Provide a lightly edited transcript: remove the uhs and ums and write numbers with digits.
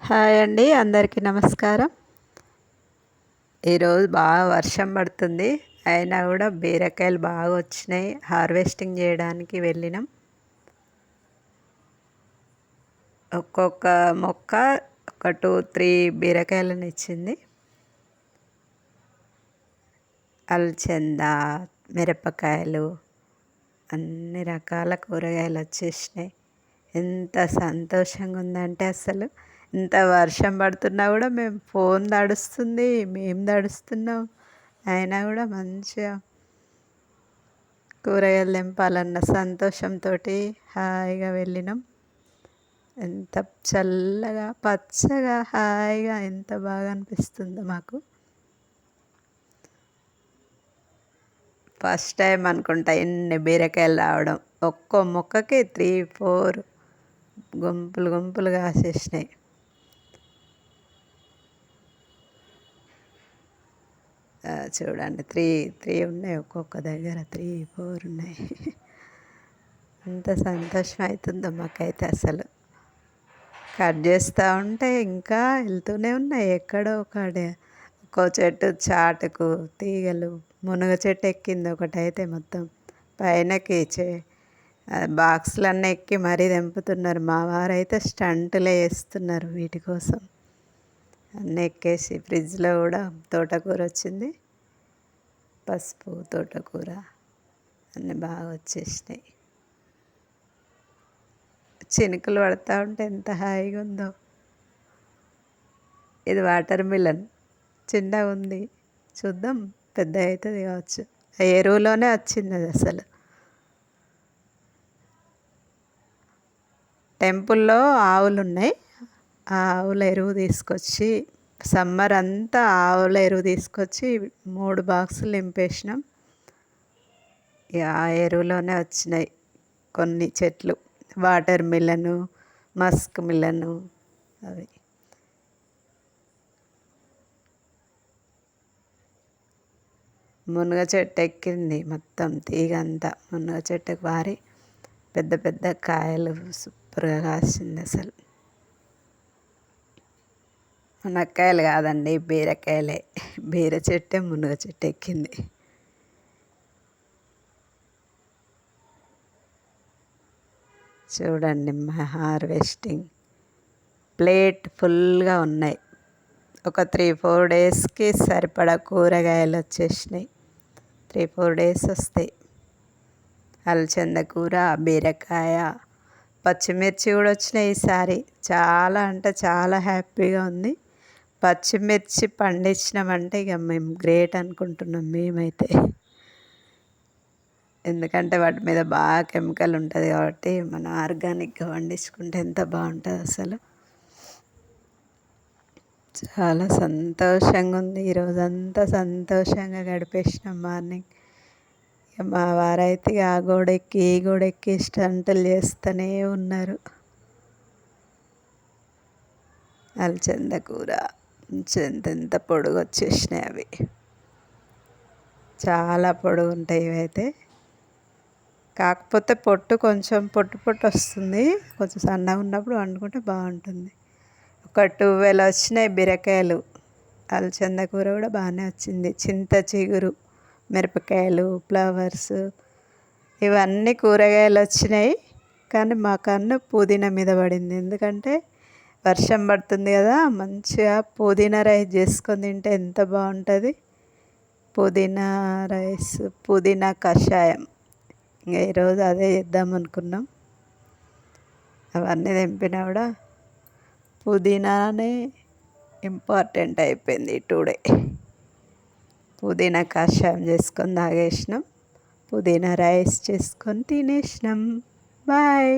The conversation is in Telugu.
హాయ్ అండి, అందరికీ నమస్కారం. ఈరోజు బాగా వర్షం పడుతుంది. అయినా కూడా బీరకాయలు బాగా వచ్చినాయి. హార్వెస్టింగ్ చేయడానికి వెళ్ళినాం. ఒక్కొక్క మొక్క ఒక 2-3 బీరకాయలను ఇచ్చింది. అలచంద, మిరపకాయలు, అన్ని రకాల కూరగాయలు వచ్చేసినాయి. ఎంత సంతోషంగా ఉందంటే అసలు ఇంత వర్షం పడుతున్నా కూడా మేము ఫోన్ తడుస్తుంది, మేము తడుస్తున్నాం. అయినా కూడా మంచిగా కూరగాయలు తెంపాలన్న సంతోషంతో హాయిగా వెళ్ళినాం. ఎంత చల్లగా పచ్చగా హాయిగా ఎంత బాగా అనిపిస్తుందో మాకు. ఫస్ట్ టైం అనుకుంటా ఎన్ని బీరకాయలు రావడం. ఒక్కో మొక్కకి 3-4 గుంపులు గుంపులుగా కాసేసినాయి. చూడండి, 3 ఉన్నాయి, ఒక్కొక్క దగ్గర 3-4 ఉన్నాయి. ఎంత సంతోషం అవుతుందో మాకైతే అసలు. కట్ చేస్తూ ఉంటే ఇంకా వెళ్తూనే ఉన్నాయి. ఎక్కడో ఒక్కో చెట్టు చాటుకు తీగలు, మునగ చెట్టు ఎక్కింది ఒకటైతే మొత్తం పైనకి బాక్సులన్నీ ఎక్కి మరీ తెంపుతున్నారు. మా వారైతే స్టంటులే వేస్తున్నారు వీటి కోసం. అన్నీ ఎక్కేసి ఫ్రిడ్జ్లో కూడా తోటకూర వచ్చింది. పసుపు, తోటకూర అన్నీ బాగా వచ్చేసినాయి. చినుకులు పడతా ఉంటే ఎంత హాయిగా ఉందో. ఇది వాటర్ మిలన్ చిన్నగా ఉంది, చూద్దాం పెద్ద అవుతుంది కావచ్చు. ఆ ఎరువులోనే వచ్చింది అది అసలు. టెంపుల్లో ఆవులు ఉన్నాయి. ఆ ఆవుల ఎరువు తీసుకొచ్చి సమ్మర్ అంతా ఆవుల ఎరువు తీసుకొచ్చి 3 బాక్సులు నింపేసినాం. ఆ ఎరువులోనే వచ్చినాయి కొన్ని చెట్లు. వాటర్ మిలను, మస్క్ మిలను, అవి మునగ చెట్టు ఎక్కింది మొత్తం తీగంతా. మునగ చెట్టుకు వారి పెద్ద పెద్ద కాయలు సూపర్గా కాసింది అసలు. మునక్కాయలు కాదండి, బీరకాయలే. బీర చెట్టే మునగ చెట్టు ఎక్కింది. చూడండి, మా హార్వెస్టింగ్ ప్లేట్ ఫుల్గా ఉన్నాయి. ఒక 3-4 డేస్కి సరిపడా కూరగాయలు వచ్చేసినాయి. 3-4 డేస్ వస్తాయి. అలచంద కూర, బీరకాయ, పచ్చిమిర్చి కూడా వచ్చినాయి ఈసారి. చాలా అంటే చాలా హ్యాపీగా ఉంది. పచ్చిమిర్చి పండించినామంటే ఇక మేము గ్రేట్ అనుకుంటున్నాం మేమైతే. ఎందుకంటే వాటి మీద బాగా కెమికల్ ఉంటుంది కాబట్టి మనం ఆర్గానిక్గా పండించుకుంటే ఎంత బాగుంటుంది అసలు. చాలా సంతోషంగా ఉంది. ఈరోజంతా సంతోషంగా గడిపేసినాం మార్నింగ్. ఇక మా వారైతే ఆ గోడెక్కి ఈ గోడెక్కి స్టంటులు చేస్తూనే ఉన్నారు. అలచంద కూర ఎంత పొడుగు వచ్చేసినాయి అవి. చాలా పొడుగు ఉంటాయి ఇవైతే. కాకపోతే కొంచెం పొట్టు వస్తుంది. కొంచెం సన్నగా ఉన్నప్పుడు వండుకుంటే బాగుంటుంది. ఒక 12 వచ్చినాయి బీరకాయలు. అలచంద కూర కూడా బాగానే వచ్చింది. చింత చిగురు, మిరపకాయలు, ఫ్లవర్స్, ఇవన్నీ కూరగాయలు వచ్చినాయి. కానీ మా కన్ను పుదీనా మీద పడింది. ఎందుకంటే వర్షం పడుతుంది కదా, మంచిగా పుదీనా రైస్ చేసుకొని తింటే ఎంత బాగుంటుంది. పుదీనా రైస్, పుదీనా కషాయం. ఇంకా ఈరోజు అదే చేద్దాం అనుకున్నాం. అవన్నీ తెంపినా కూడా పుదీనానే ఇంపార్టెంట్ అయిపోయింది టుడే. పుదీనా కషాయం చేసుకొని తాగేసినాం. పుదీనా రైస్ చేసుకొని తినేసినాం. బాయ్.